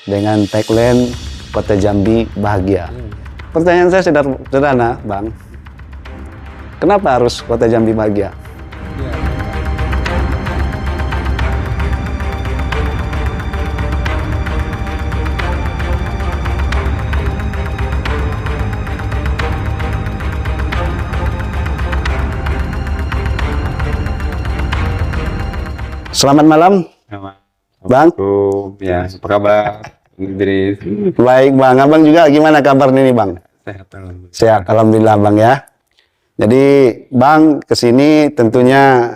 dengan tagline Kota Jambi Bahagia. Pertanyaan saya sederhana, Bang. Kenapa harus Kota Jambi Bahagia? Selamat malam, Bang. Ya, apa kabar, Idris? Baik, Bang. Abang juga gimana kabar nih, Bang? Sehat, alhamdulillah. Sehat, alhamdulillah, Bang ya. Jadi, Bang kesini tentunya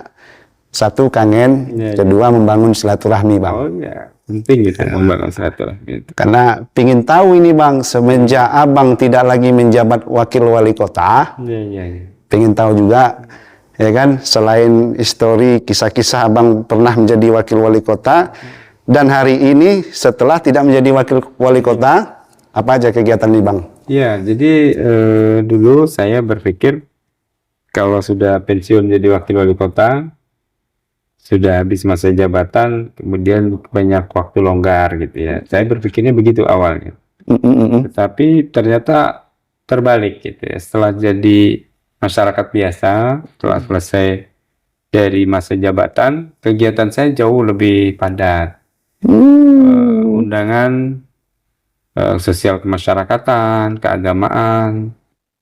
satu kangen, kedua membangun silaturahmi, Bang. Oh ya, penting gitu membangun silaturahmi itu. Karena pingin tahu ini, Bang, semenjak Abang tidak lagi menjabat wakil wali kota, Iya. pingin tahu juga. Ya kan, selain histori kisah-kisah Abang pernah menjadi wakil wali kota, dan hari ini setelah tidak menjadi wakil wali kota, apa aja kegiatan nih, Bang? Ya, jadi dulu saya berpikir kalau sudah pensiun jadi wakil wali kota, sudah habis masa jabatan, kemudian banyak waktu longgar gitu ya. Saya berpikirnya begitu awalnya. Tetapi ternyata terbalik gitu ya. Setelah jadi masyarakat biasa, setelah selesai dari masa jabatan, kegiatan saya jauh lebih padat. Undangan sosial kemasyarakatan, keagamaan,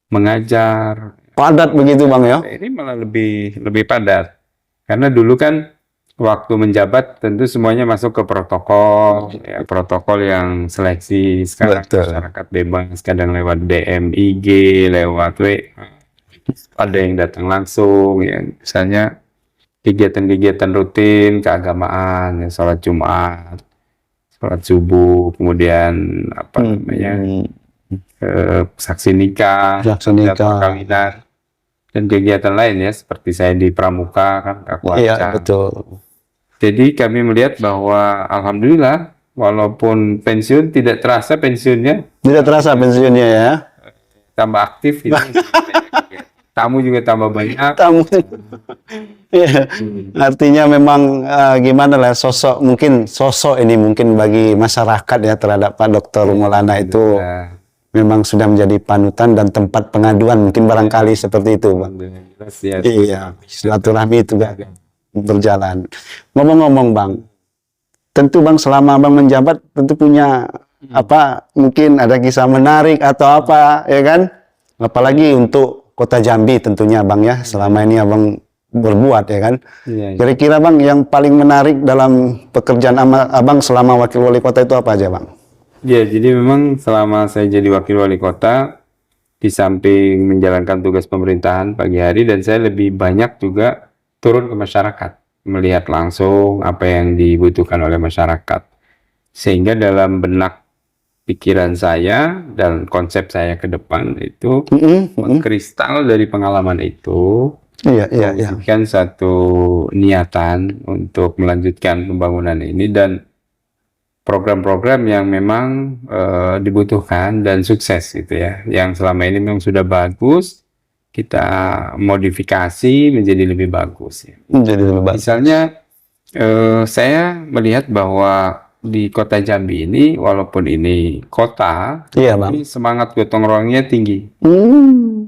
mengajar. Padat begitu, Bang ya? Ini malah lebih padat. Karena dulu kan waktu menjabat tentu semuanya masuk ke protokol, ya, protokol yang seleksi. Sekarang masyarakat bebas, kadang lewat DM, IG, lewat WA. Ada yang datang langsung, ya, misalnya kegiatan-kegiatan rutin keagamaan, ya, sholat Jumat, sholat subuh, kemudian apa namanya, saksi nikah, perkawinan, dan kegiatan lain ya, seperti saya di Pramuka kan, Iya, betul. Jadi kami melihat bahwa alhamdulillah, walaupun pensiun tidak terasa pensiunnya. Tidak terasa pensiunnya ya? Tambah aktif gitu. Tamu juga tambah banyak. Tamu. Ya. Artinya memang gimana lah, sosok ini mungkin bagi masyarakat ya terhadap Pak Dr. Maulana itu memang sudah menjadi panutan dan tempat pengaduan mungkin barangkali seperti itu, Bang. Iya, silaturahmi itu berjalan. Ngomong-ngomong, Bang, tentu Bang selama Bang menjabat tentu punya apa, mungkin ada kisah menarik atau apa, ya kan? Apalagi untuk Kota Jambi tentunya, Bang ya, selama ini Abang berbuat, ya kan? Kira-kira Bang yang paling menarik dalam pekerjaan Abang selama wakil wali kota itu apa aja, Bang? Ya, jadi memang selama saya jadi wakil wali kota, di samping menjalankan tugas pemerintahan pagi hari, dan saya lebih banyak juga turun ke masyarakat, melihat langsung apa yang dibutuhkan oleh masyarakat. Sehingga dalam benak pikiran saya dan konsep saya ke depan itu mengkristal dari pengalaman itu, mewujudkan satu niatan untuk melanjutkan pembangunan ini dan program-program yang memang dibutuhkan dan sukses gitu ya, yang selama ini memang sudah bagus, kita modifikasi menjadi lebih bagus ya. Misalnya saya melihat bahwa di Kota Jambi ini, walaupun ini kota, tapi semangat gotong royongnya tinggi,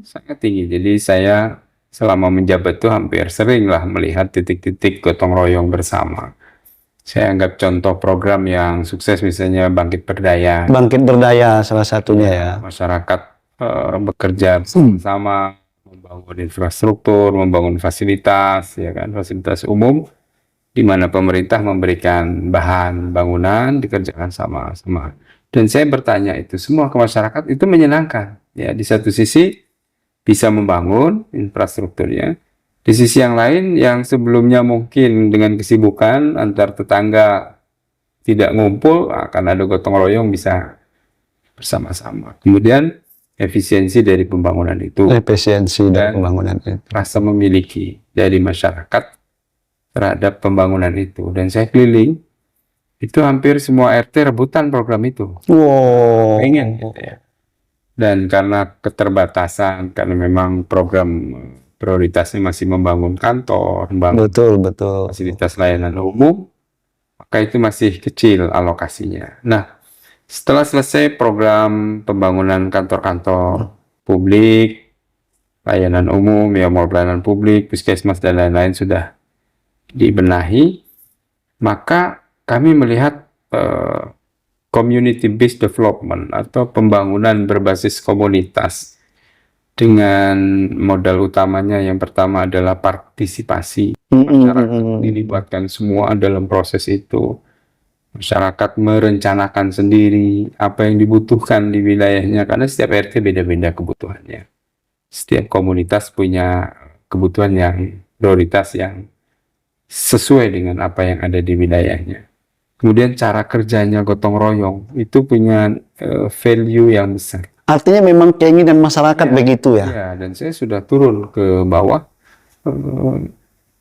sangat tinggi. Jadi saya selama menjabat itu hampir sering lah melihat titik-titik gotong royong bersama. Saya anggap contoh program yang sukses misalnya Bangkit Berdaya. Bangkit Berdaya salah satunya ya. Masyarakat bekerja bersama, membangun infrastruktur, membangun fasilitas, ya kan, fasilitas umum, di mana pemerintah memberikan bahan bangunan dikerjakan sama-sama. Dan saya bertanya itu semua ke masyarakat, itu menyenangkan. Ya, di satu sisi bisa membangun infrastrukturnya, di sisi yang lain yang sebelumnya mungkin dengan kesibukan antar tetangga tidak ngumpul, akan ada gotong royong bisa bersama-sama. Kemudian efisiensi dari pembangunan itu. Efisiensi dari pembangunan itu. Rasa memiliki dari masyarakat terhadap pembangunan itu. Dan saya keliling, itu hampir semua RT rebutan program itu. Wow. Pengen gitu ya. Dan karena keterbatasan, karena memang program prioritasnya masih membangun kantor, membangun fasilitas layanan umum, maka itu masih kecil alokasinya. Nah, Setelah selesai program pembangunan kantor-kantor publik, layanan umum, ya mall pelayanan publik, puskesmas dan lain-lain sudah dibenahi, maka kami melihat community based development atau pembangunan berbasis komunitas dengan modal utamanya yang pertama adalah partisipasi masyarakat, dilibatkan semua dalam proses itu. Masyarakat merencanakan sendiri apa yang dibutuhkan di wilayahnya, karena setiap RT beda-beda kebutuhannya. Setiap komunitas punya kebutuhan yang prioritas yang sesuai dengan apa yang ada di wilayahnya. Kemudian cara kerjanya gotong royong itu punya value yang besar. Artinya memang keinginan masyarakat begitu ya? Ya, dan saya sudah turun ke bawah.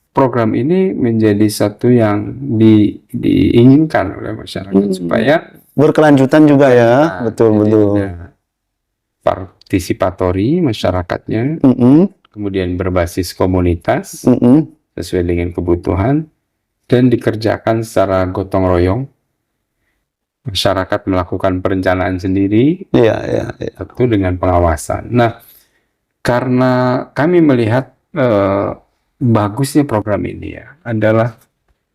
Program ini menjadi satu yang diinginkan oleh masyarakat supaya berkelanjutan juga ya, betul-betul. Partisipatori masyarakatnya, kemudian berbasis komunitas sesuai dengan kebutuhan, dan dikerjakan secara gotong royong. Masyarakat melakukan perencanaan sendiri, tentu dengan pengawasan. Nah, karena kami melihat bagusnya program ini ya, adalah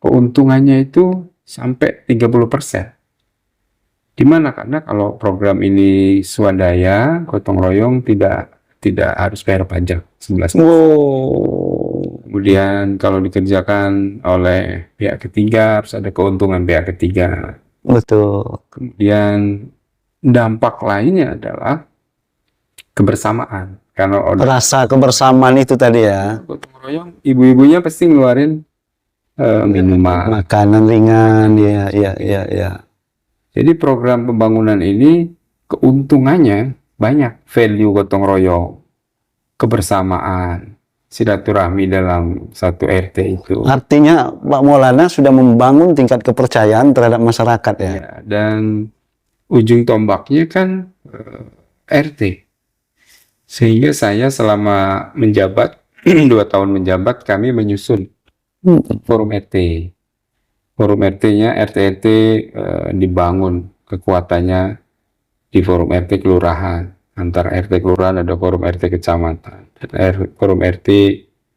keuntungannya itu sampai 30%. Dimana? Karena kalau program ini swadaya, gotong royong tidak harus bayar pajak 11%. Kemudian kalau dikerjakan oleh pihak ketiga harus ada keuntungan pihak ketiga. Betul. Kemudian dampak lainnya adalah kebersamaan. Karena rasa kebersamaan itu tadi ya. Gotong royong, ibu-ibunya pasti ngeluarin minuman, makanan ringan, ya. Jadi program pembangunan ini keuntungannya banyak, value gotong royong, kebersamaan, silaturahmi dalam satu RT itu. Artinya Pak Maulana sudah membangun tingkat kepercayaan terhadap masyarakat ya. Dan ujung tombaknya kan RT. Sehingga saya selama menjabat 2 tahun menjabat, kami menyusun forum RT. Forum RT-nya, RT-RT dibangun kekuatannya di forum RT kelurahan. Antara RT kelurahan ada forum RT kecamatan dan forum RT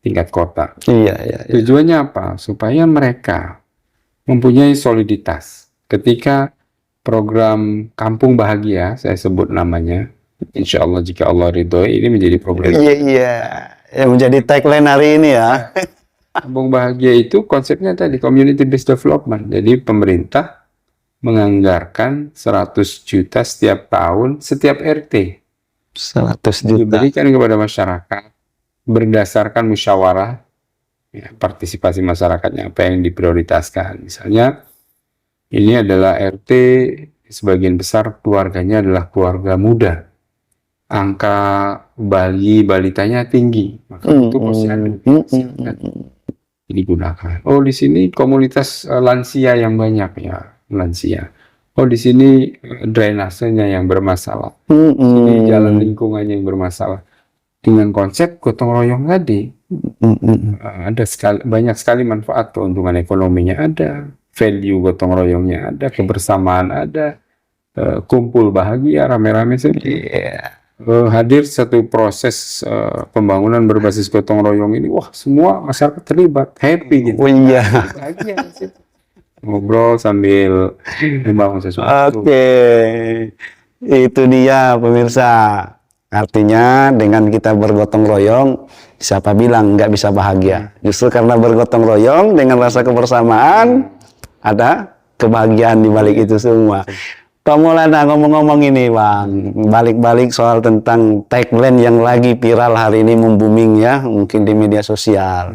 tingkat kota. Iya. Tujuannya apa? Supaya mereka mempunyai soliditas. Ketika program Kampung Bahagia, saya sebut namanya, insya Allah jika Allah ridhoi, ini menjadi program. Iya. Yang menjadi tagline hari ini ya. Kampung Bahagia itu konsepnya tadi community based development. Jadi pemerintah menganggarkan 100 juta setiap tahun, setiap RT. 100 juta. Diberikan kepada masyarakat berdasarkan musyawarah, ya, partisipasi masyarakatnya apa yang diprioritaskan. Misalnya ini adalah RT, sebagian besar keluarganya adalah keluarga muda. Angka balitanya tinggi, maka itu posyandu digunakan. Oh, di sini komunitas lansia yang banyak ya, lansia. Oh, di sini drainasenya yang bermasalah. Sini jalan lingkungannya yang bermasalah. Dengan konsep gotong royong tadi, ada banyak sekali manfaat, keuntungan ekonominya ada, value gotong royongnya ada, kebersamaan ada, kumpul bahagia, rame-rame sendiri. Hadir satu proses pembangunan berbasis gotong royong ini, wah semua masyarakat terlibat, happy gitu. Oh iya. Bahagia gitu. Ngobrol sambil membangun sesuatu. Oke, itu dia pemirsa. Artinya dengan kita bergotong royong, siapa bilang nggak bisa bahagia? Justru karena bergotong royong dengan rasa kebersamaan, ada kebahagiaan di balik itu semua. Pak Maulana, ngomong-ngomong ini Bang, balik-balik soal tentang tagline yang lagi viral hari ini, membooming ya, mungkin di media sosial.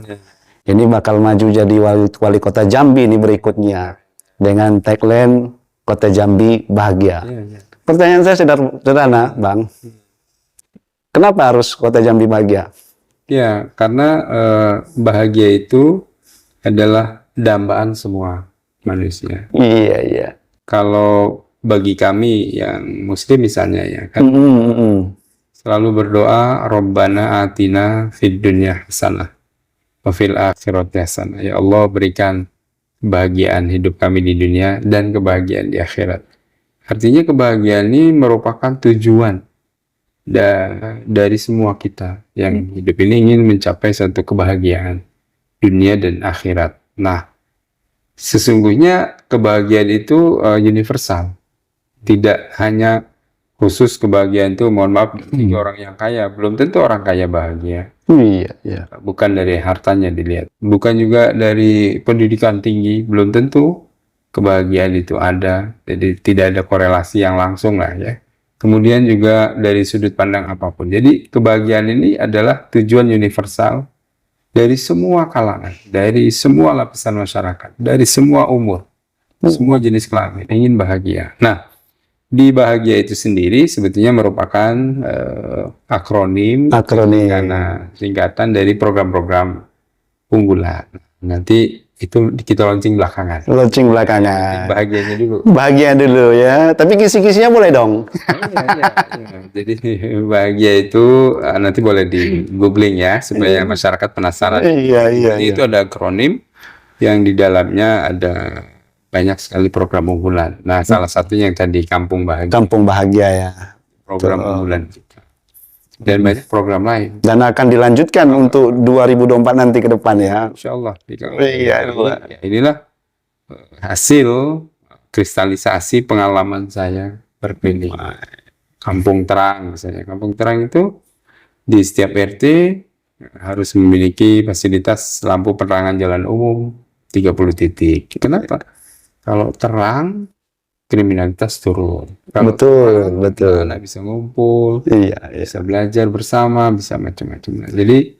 Ini bakal maju jadi wali kota Jambi ini berikutnya, dengan tagline Kota Jambi Bahagia. Pertanyaan saya sederhana, Bang. Kenapa harus Kota Jambi Bahagia? Ya, karena bahagia itu adalah dambaan semua manusia. Iya. Kalau bagi kami yang muslim misalnya ya kan, selalu berdoa, Rabbana atina fid dunya hasanah wa fil akhirati hasanah. Ya Allah, berikan kebahagiaan hidup kami di dunia dan kebahagiaan di akhirat. Artinya kebahagiaan ini merupakan tujuan dari semua kita yang hidup ini ingin mencapai satu kebahagiaan dunia dan akhirat. Nah, sesungguhnya kebahagiaan itu universal, tidak hanya khusus kebahagiaan itu, mohon maaf, bagi orang yang kaya, belum tentu orang kaya bahagia. Iya, iya. Bukan dari hartanya dilihat, bukan juga dari pendidikan tinggi, belum tentu kebahagiaan itu ada. Jadi tidak ada korelasi yang langsung lah ya. Kemudian juga dari sudut pandang apapun. Jadi kebahagiaan ini adalah tujuan universal dari semua kalangan, dari semua lapisan masyarakat, dari semua umur, semua jenis kelamin ingin bahagia. Nah, di bahagia itu sendiri sebetulnya merupakan akronim karena singkatan dari program-program unggulan. Nanti itu kita launching belakangan. Launching belakangan. Bahagianya dulu. Bahagia dulu ya. Tapi kisi-kisinya boleh dong. Ya. Jadi bahagia itu nanti boleh di googling ya supaya masyarakat penasaran. Iya. Itu ada akronim yang di dalamnya ada banyak sekali program unggulan. Nah, salah satunya yang tadi Kampung Bahagia. Kampung Bahagia ya. Program unggulan kita. Dan banyak program lain. Dan akan dilanjutkan untuk 2024 nanti ke depan ya. Insya Allah. Iya. Inilah hasil kristalisasi pengalaman saya berkeliling. Kampung Terang misalnya. Kampung Terang itu di setiap RT harus memiliki fasilitas lampu penerangan jalan umum 30 titik. Kenapa? Kalau terang, kriminalitas turun. Kalau Betul. anak bisa ngumpul, Iya. bisa belajar bersama, bisa macam-macam. Jadi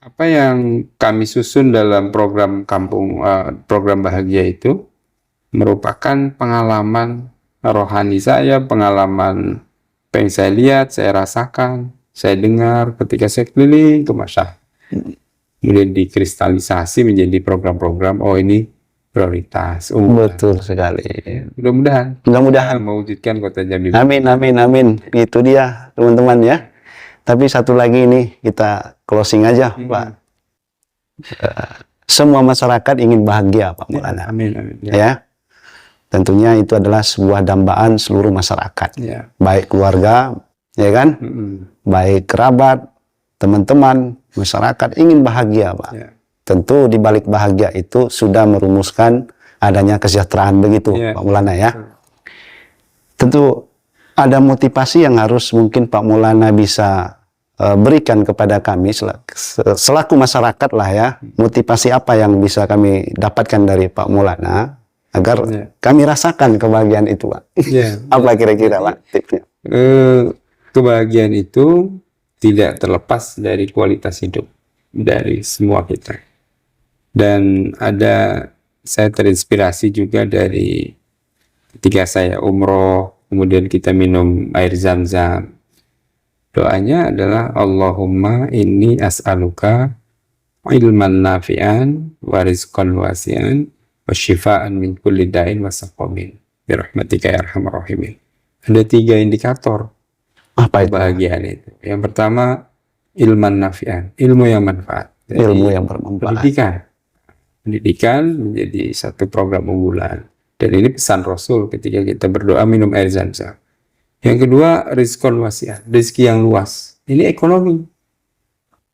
apa yang kami susun dalam program program bahagia itu merupakan pengalaman rohani saya, pengalaman apa yang saya lihat, saya rasakan, saya dengar ketika saya keliling ke masyarakat. Kemudian dikristalisasi menjadi program-program, oh ini prioritas. Betul sekali. Mudah-mudahan mewujudkan Kota Jambi. Amin. Itu dia teman-teman ya. Tapi satu lagi ini kita closing aja Pak. Semua masyarakat ingin bahagia Pak Maulana. Amin. Ya. Tentunya itu adalah sebuah dambaan seluruh masyarakat. Ya. Baik keluarga, ya kan? Baik kerabat, teman-teman, masyarakat ingin bahagia Pak. Ya. Tentu di balik bahagia itu sudah merumuskan adanya kesejahteraan begitu Pak Maulana ya. Tentu ada motivasi yang harus mungkin Pak Maulana bisa berikan kepada kami selaku masyarakat lah ya. Motivasi apa yang bisa kami dapatkan dari Pak Maulana agar kami rasakan kebahagiaan itu Pak. Apa kira-kira Pak tipsnya? Kebahagiaan itu tidak terlepas dari kualitas hidup dari semua kita. Dan saya terinspirasi juga dari ketika saya umroh, kemudian kita minum air zam-zam. Doanya adalah Allahumma inni as'aluka ilman nafi'an wa rizqan wasi'an wa syifaan min kulli da'in wa saqamin birahmatika ya arhamar rahimin. Ada 3 indikator apa itu? Kebahagiaan itu. Yang pertama ilman nafi'an, ilmu yang manfaat. Jadi, ilmu yang bermanfaat. Pendidikan menjadi satu program unggulan. Dan ini pesan Rasul ketika kita berdoa minum air zam-zam. Yang kedua, rizqon wasi'ah, rezeki yang luas. Ini ekonomi.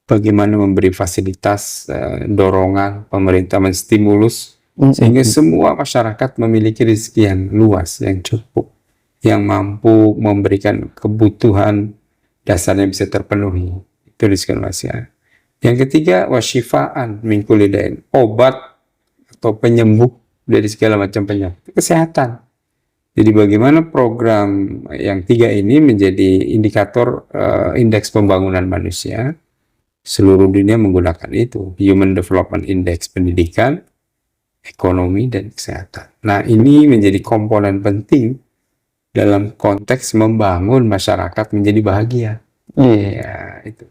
Bagaimana memberi fasilitas, dorongan, pemerintah menstimulus, sehingga semua masyarakat memiliki rezeki yang luas, yang cukup, yang mampu memberikan kebutuhan dasarnya bisa terpenuhi. Itu rizqon wasi'ah. Yang ketiga, wasyifaan min kulli dain, obat atau penyembuh dari segala macam penyakit, kesehatan. Jadi bagaimana program yang 3 ini menjadi indikator indeks pembangunan manusia. Seluruh dunia menggunakan itu, Human Development Index, pendidikan, ekonomi, dan kesehatan. Nah, ini menjadi komponen penting dalam konteks membangun masyarakat menjadi bahagia. Ya, itu.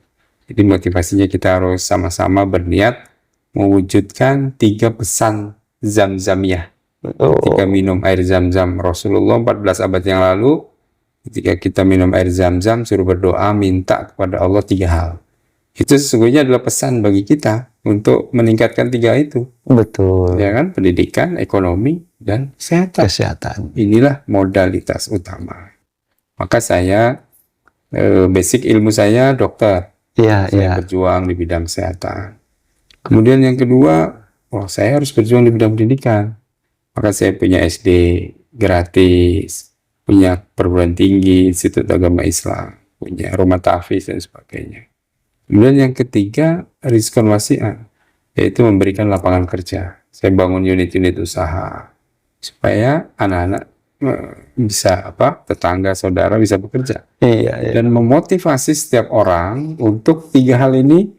Jadi motivasinya kita harus sama-sama berniat mewujudkan 3 pesan zam-zamiyah. Ketika minum air zam-zam, Rasulullah 14 abad yang lalu, ketika kita minum air zam-zam, suruh berdoa, minta kepada Allah 3 hal. Itu sesungguhnya adalah pesan bagi kita. untuk meningkatkan 3 itu, Betul. ya kan? Pendidikan, ekonomi, dan kesehatan. Kesehatan. Inilah modalitas utama. Maka saya basic ilmu saya dokter. Iya, Saya berjuang di bidang kesehatan. Kemudian yang kedua, saya harus berjuang di bidang pendidikan. Maka saya punya SD gratis, punya perguruan tinggi, Institut Agama Islam, punya rumah tahfiz dan sebagainya. Kemudian yang ketiga, rizqan wasi'an, yaitu memberikan lapangan kerja. Saya bangun unit-unit usaha supaya anak-anak bisa tetangga saudara bisa bekerja. Iya. Dan memotivasi setiap orang untuk 3 hal ini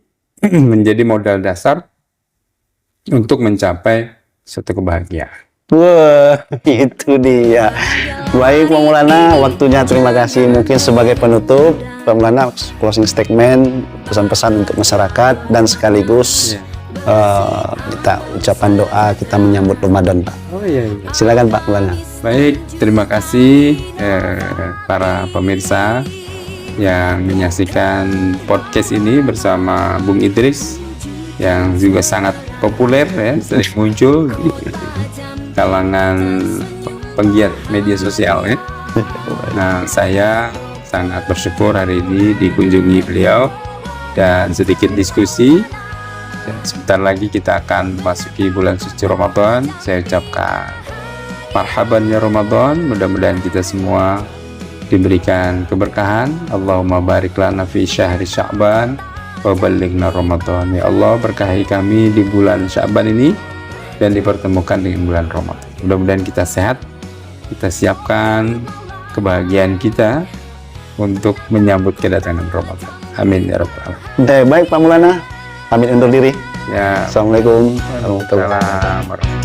menjadi modal dasar untuk mencapai suatu kebahagiaan. Wah, itu dia. Baik, Pak Maulana, waktunya terima kasih. Mungkin sebagai penutup, Pak Maulana closing statement, pesan-pesan untuk masyarakat dan sekaligus kita ucapan doa kita menyambut Ramadan, Pak. Oh iya. Silakan Pak Maulana. Baik, terima kasih para pemirsa yang menyaksikan podcast ini bersama Bung Idris yang juga sangat populer ya, sering muncul di kalangan penggiat media sosial ya. Nah, saya sangat bersyukur hari ini dikunjungi beliau dan sedikit diskusi. Dan sebentar lagi kita akan masuki bulan suci Ramadan. Saya ucapkan marhaban ya Ramadan. Mudah-mudahan kita semua diberikan keberkahan. Allahumma barik lana fi syahri Sya'ban wa ballighna Ramadan. Ya Allah, berkahi kami di bulan Sya'ban ini dan dipertemukan dengan bulan Ramadan. Mudah-mudahan kita sehat, kita siapkan kebahagiaan kita untuk menyambut kedatangan Ramadan. Amin ya rabbal alamin. Baik Pak Maulana, pamit undur diri. Ya. Assalamualaikum warahmatullahi wabarakatuh. Waalaikumsalam warahmatullahi wabarakatuh.